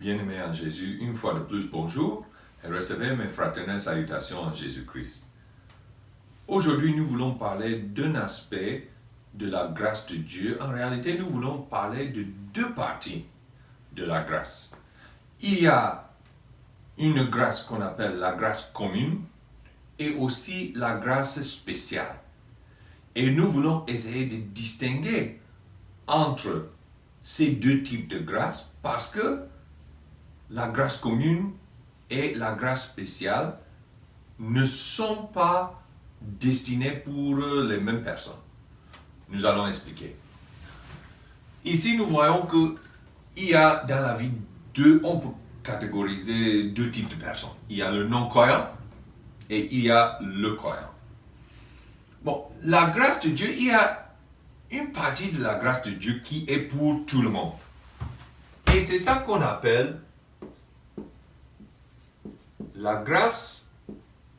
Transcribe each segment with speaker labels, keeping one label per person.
Speaker 1: Bien-aimés en Jésus, une fois de plus, bonjour et recevez mes fraternelles salutations en Jésus-Christ. Aujourd'hui, nous voulons parler d'un aspect de la grâce de Dieu. En réalité, nous voulons parler de deux parties de la grâce. Il y a une grâce qu'on appelle la grâce commune et aussi la grâce spéciale. Et nous voulons essayer de distinguer entre ces deux types de grâce parce que la grâce commune et la grâce spéciale ne sont pas destinées pour les mêmes personnes. Nous allons expliquer. Ici, nous voyons qu'il y a dans la vie on peut catégoriser deux types de personnes. Il y a le non-croyant et il y a le croyant. Bon, la grâce de Dieu, il y a une partie de la grâce de Dieu qui est pour tout le monde. Et c'est ça qu'on appelle la grâce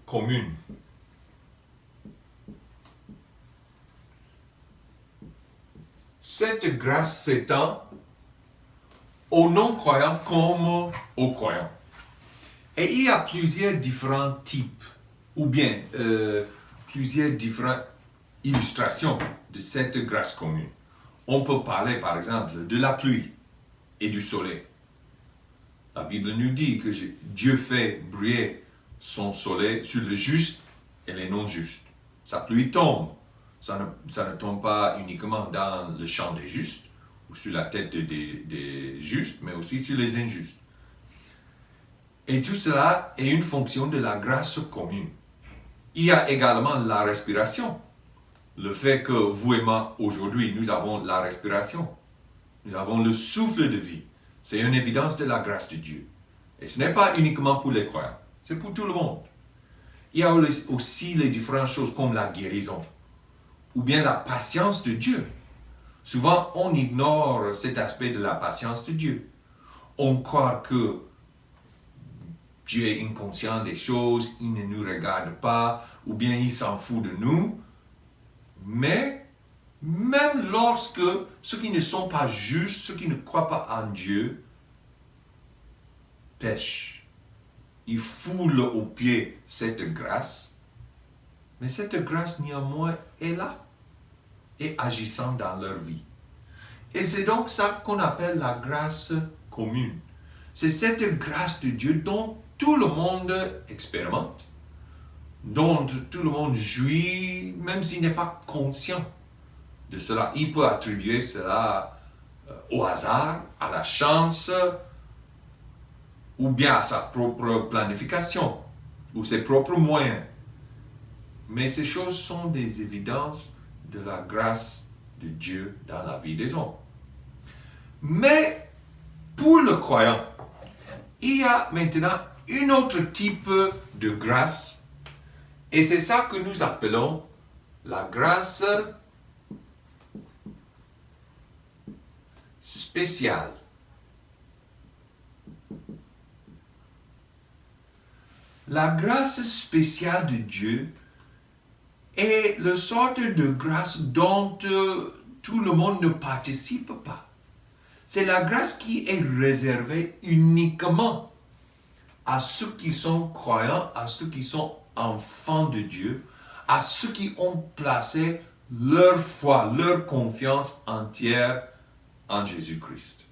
Speaker 1: commune. Cette grâce s'étend aux non-croyants comme aux croyants. Et il y a plusieurs différents types, ou bien plusieurs différentes illustrations de cette grâce commune. On peut parler par exemple de la pluie et du soleil. La Bible nous dit que Dieu fait briller son soleil sur le juste et les non-justes. Sa pluie tombe. Ça ne tombe pas uniquement dans le champ des justes ou sur la tête des justes, mais aussi sur les injustes. Et tout cela est une fonction de la grâce commune. Il y a également la respiration. Le fait que vous et moi, aujourd'hui, nous avons la respiration. Nous avons le souffle de vie. C'est une évidence de la grâce de Dieu. Et ce n'est pas uniquement pour les croyants, c'est pour tout le monde. Il y a aussi les différentes choses comme la guérison, ou bien la patience de Dieu. Souvent, on ignore cet aspect de la patience de Dieu. On croit que Dieu est inconscient des choses, il ne nous regarde pas, ou bien il s'en fout de nous. Mais même lorsque ceux qui ne sont pas justes, ceux qui ne croient pas en Dieu, pêchent, ils foulent aux pieds cette grâce, mais cette grâce néanmoins est là et agissant dans leur vie. Et c'est donc ça qu'on appelle la grâce commune. C'est cette grâce de Dieu dont tout le monde expérimente, dont tout le monde jouit, même s'il n'est pas conscient de cela. Il peut attribuer cela au hasard, à la chance, ou bien à sa propre planification, ou ses propres moyens. Mais ces choses sont des évidences de la grâce de Dieu dans la vie des hommes. Mais pour le croyant, il y a maintenant un autre type de grâce, et c'est ça que nous appelons la grâce spéciale. La grâce spéciale de Dieu est la sorte de grâce dont tout le monde ne participe pas. C'est la grâce qui est réservée uniquement à ceux qui sont croyants, à ceux qui sont enfants de Dieu, à ceux qui ont placé leur foi, leur confiance entière en Jésus-Christ.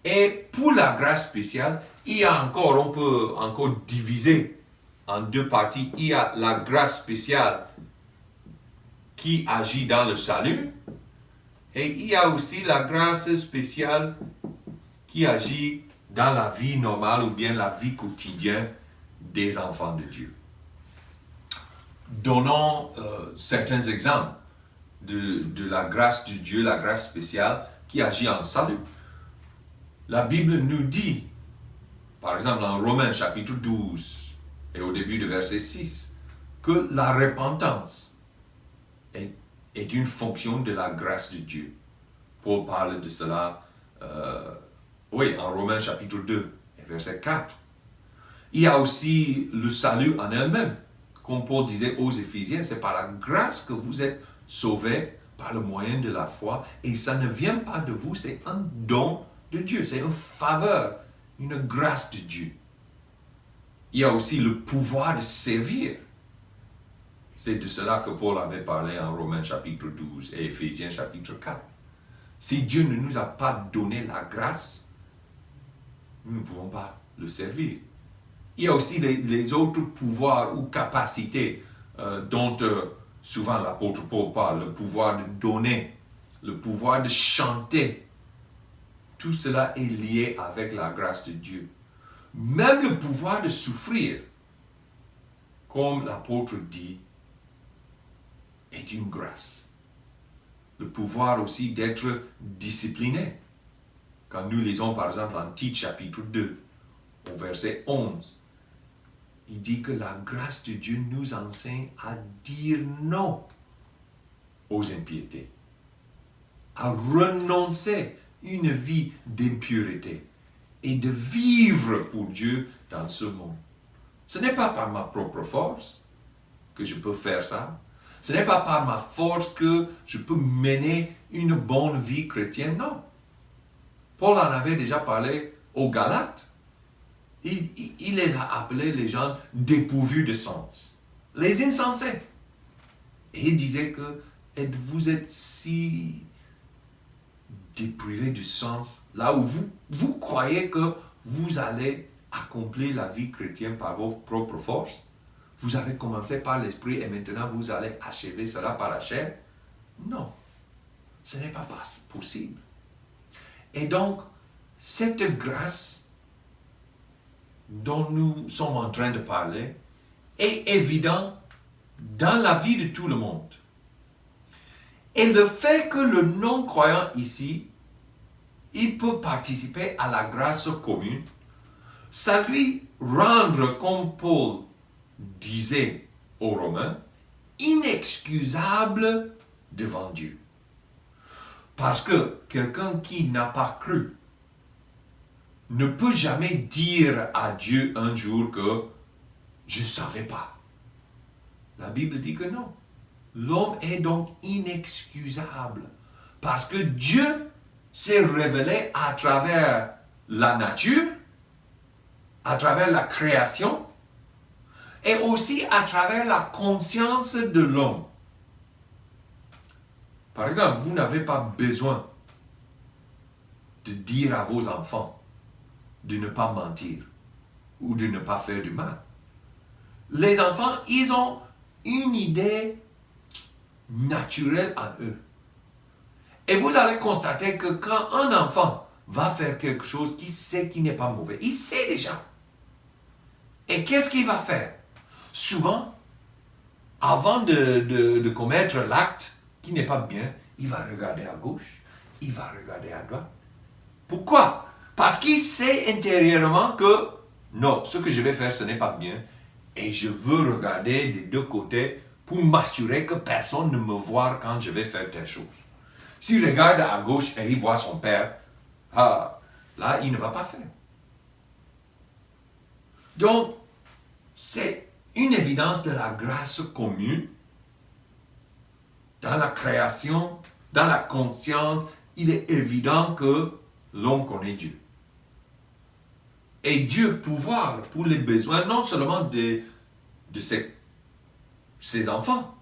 Speaker 1: Et pour la grâce spéciale, on peut encore diviser en deux parties. Il y a la grâce spéciale qui agit dans le salut, et il y a aussi la grâce spéciale qui agit dans la vie normale ou bien la vie quotidienne des enfants de Dieu. Donnons certains exemples de la grâce de Dieu, la grâce spéciale qui agit en salut. La Bible nous dit, par exemple en Romains chapitre 12 et au début de verset 6, que la repentance est une fonction de la grâce de Dieu. Paul parle de cela en Romains chapitre 2 et verset 4. Il y a aussi le salut en elle-même. Comme Paul disait aux Éphésiens, c'est par la grâce que vous êtes sauvés par le moyen de la foi, et ça ne vient pas de vous, c'est un don de Dieu, c'est une faveur, une grâce de Dieu. Il y a aussi le pouvoir de servir. C'est de cela que Paul avait parlé en Romains chapitre 12 et Éphésiens chapitre 4. Si Dieu ne nous a pas donné la grâce, nous ne pouvons pas le servir. Il y a aussi les autres pouvoirs ou capacités dont souvent l'apôtre Paul parle, le pouvoir de donner, le pouvoir de chanter. Tout cela est lié avec la grâce de Dieu. Même le pouvoir de souffrir, comme l'apôtre dit, est une grâce. Le pouvoir aussi d'être discipliné. Quand nous lisons par exemple en Tite chapitre 2, au verset 11, il dit que la grâce de Dieu nous enseigne à dire non aux impiétés, à renoncer une vie d'impureté et de vivre pour Dieu dans ce monde. Ce n'est pas par ma propre force que je peux faire ça. Ce n'est pas par ma force que je peux mener une bonne vie chrétienne, non. Paul en avait déjà parlé aux Galates. Il les a appelés les gens dépourvus de sens, les insensés. Et il disait que vous êtes si déprivés de sens, là où vous croyez que vous allez accomplir la vie chrétienne par vos propres forces. Vous avez commencé par l'esprit et maintenant vous allez achever cela par la chair. Non, ce n'est pas possible. Et donc, cette grâce dont nous sommes en train de parler est évidente dans la vie de tout le monde. Et le fait que le non-croyant ici, il peut participer à la grâce commune, ça lui rendre, comme Paul disait aux Romains, inexcusable devant Dieu. Parce que quelqu'un qui n'a pas cru ne peut jamais dire à Dieu un jour que je ne savais pas. La Bible dit que non. L'homme est donc inexcusable parce que Dieu s'est révélé à travers la nature, à travers la création et aussi à travers la conscience de l'homme. Par exemple, vous n'avez pas besoin de dire à vos enfants de ne pas mentir ou de ne pas faire du mal. Les enfants, ils ont une idée naturelle en eux. Et vous allez constater que quand un enfant va faire quelque chose qu'il sait qui n'est pas mauvais, il sait déjà. Et qu'est-ce qu'il va faire? Souvent, avant de commettre l'acte qui n'est pas bien, il va regarder à gauche, il va regarder à droite. Pourquoi? Parce qu'il sait intérieurement que non, ce que je vais faire, ce n'est pas bien. Et je veux regarder des deux côtés pour m'assurer que personne ne me voit quand je vais faire telle chose. S'il regarde à gauche et il voit son père, là, il ne va pas faire. Donc, c'est une évidence de la grâce commune dans la création, dans la conscience. Il est évident que l'homme connaît Dieu. Et Dieu pouvoir pour les besoins, non seulement de ses enfants,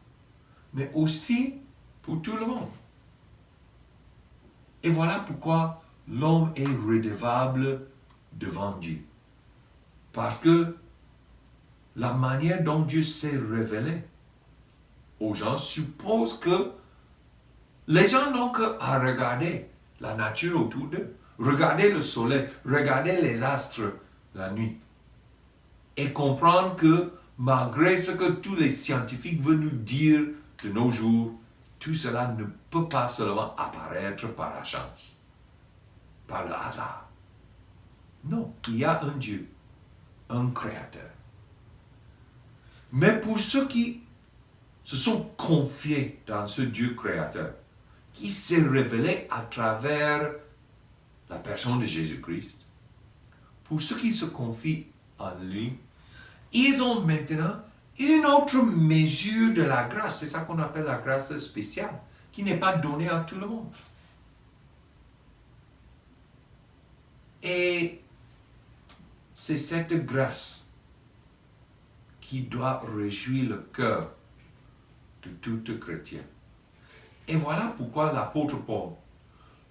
Speaker 1: mais aussi pour tout le monde. Et voilà pourquoi l'homme est redevable devant Dieu. Parce que la manière dont Dieu s'est révélé aux gens suppose que les gens n'ont qu'à regarder la nature autour d'eux, regarder le soleil, regarder les astres la nuit et comprendre que malgré ce que tous les scientifiques veulent nous dire de nos jours, tout cela ne peut pas seulement apparaître par la chance, par le hasard. Non, il y a un Dieu, un créateur. Mais pour ceux qui se sont confiés dans ce Dieu créateur, qui s'est révélé à travers la personne de Jésus-Christ, pour ceux qui se confient en lui, ils ont maintenant une autre mesure de la grâce. C'est ça qu'on appelle la grâce spéciale, qui n'est pas donnée à tout le monde. Et c'est cette grâce qui doit réjouir le cœur de tout chrétien. Et voilà pourquoi l'apôtre Paul,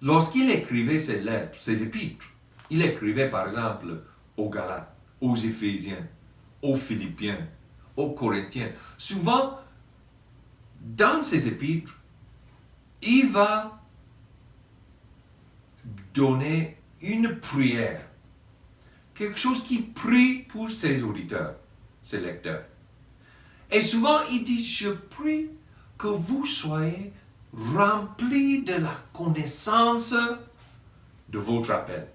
Speaker 1: lorsqu'il écrivait ses lettres, ses épîtres, il écrivait par exemple aux Galates, aux Éphésiens, aux Philippiens, aux Corinthiens. Souvent, dans ses épîtres, il va donner une prière, quelque chose qui prie pour ses auditeurs, ses lecteurs. Et souvent, il dit, je prie que vous soyez remplis de la connaissance de votre appel.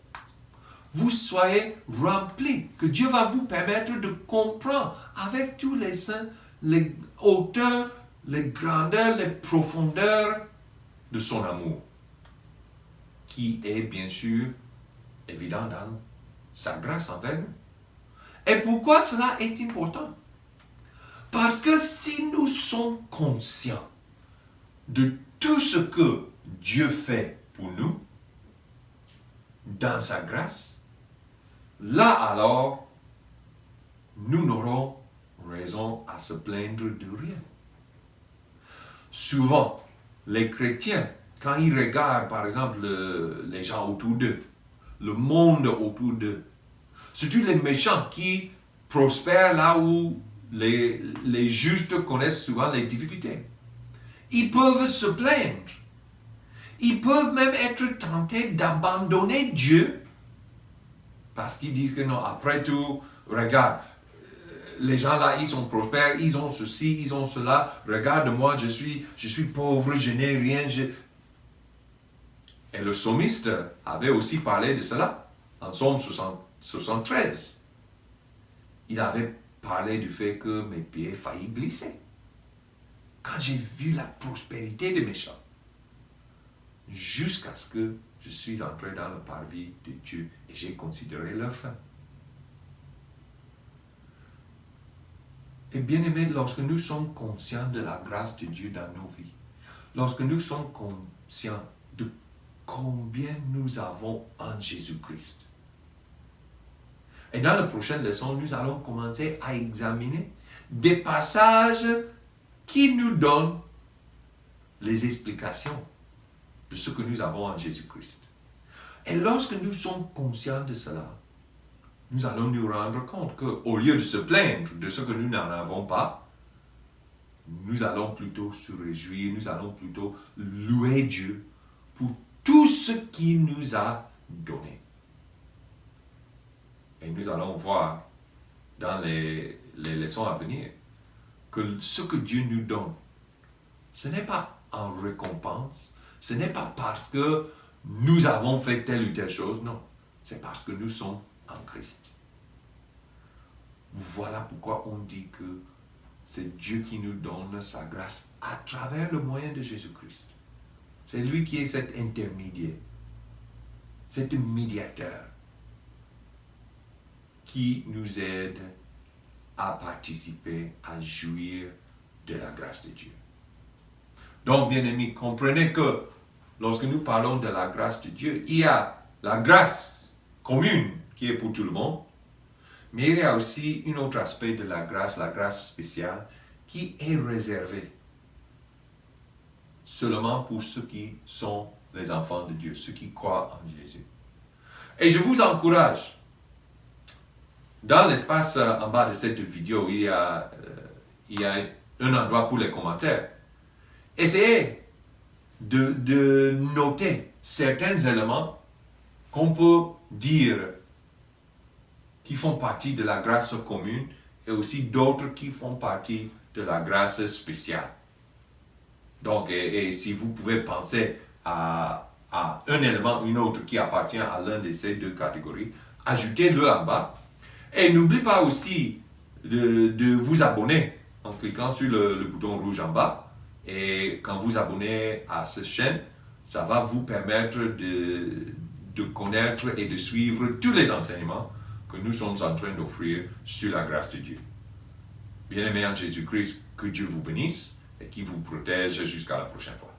Speaker 1: Vous soyez remplis, que Dieu va vous permettre de comprendre avec tous les saints les hauteurs, les grandeurs, les profondeurs de son amour, qui est bien sûr évident dans sa grâce envers nous. Et pourquoi cela est important? Parce que si nous sommes conscients de tout ce que Dieu fait pour nous, dans sa grâce, là alors, nous n'aurons raison à se plaindre de rien. Souvent, les chrétiens, quand ils regardent par exemple les gens autour d'eux, le monde autour d'eux, surtout les méchants qui prospèrent là où les justes connaissent souvent les difficultés, ils peuvent se plaindre. Ils peuvent même être tentés d'abandonner Dieu parce qu'ils disent que non, après tout, regarde, les gens là, ils sont prospères, ils ont ceci, ils ont cela. Regarde-moi, je suis pauvre, je n'ai rien. Et le psalmiste avait aussi parlé de cela en Psaume 73. Il avait parlé du fait que mes pieds failli glisser. Quand j'ai vu la prospérité des méchants, jusqu'à ce que je suis entré dans le parvis de Dieu et j'ai considéré leur fin. Et bien aimés, lorsque nous sommes conscients de la grâce de Dieu dans nos vies, lorsque nous sommes conscients de combien nous avons en Jésus-Christ, et dans la prochaine leçon, nous allons commencer à examiner des passages qui nous donnent les explications de ce que nous avons en Jésus-Christ. Et lorsque nous sommes conscients de cela, nous allons nous rendre compte qu'au lieu de se plaindre de ce que nous n'en avons pas, nous allons plutôt se réjouir, nous allons plutôt louer Dieu pour tout ce qu'il nous a donné. Et nous allons voir dans les leçons à venir que ce que Dieu nous donne, ce n'est pas en récompense, ce n'est pas parce que nous avons fait telle ou telle chose, non. C'est parce que nous sommes en Christ. Voilà pourquoi on dit que c'est Dieu qui nous donne sa grâce à travers le moyen de Jésus-Christ. C'est lui qui est cet intermédiaire, cet médiateur qui nous aide à participer, à jouir de la grâce de Dieu. Donc, bien amis, comprenez que lorsque nous parlons de la grâce de Dieu, il y a la grâce commune qui est pour tout le monde, mais il y a aussi un autre aspect de la grâce spéciale, qui est réservée seulement pour ceux qui sont les enfants de Dieu, ceux qui croient en Jésus. Et je vous encourage, dans l'espace en bas de cette vidéo, il y a un endroit pour les commentaires. Essayez de noter certains éléments qu'on peut dire qui font partie de la grâce commune et aussi d'autres qui font partie de la grâce spéciale. Donc, et si vous pouvez penser à un élément ou une autre qui appartient à l'un de ces deux catégories, ajoutez-le en bas. Et n'oubliez pas aussi de vous abonner en cliquant sur le bouton rouge en bas. Et quand vous abonnez à cette chaîne, ça va vous permettre de connaître et de suivre tous les enseignements que nous sommes en train d'offrir sur la grâce de Dieu. Bien-aimés en Jésus-Christ, que Dieu vous bénisse et qu'il vous protège jusqu'à la prochaine fois.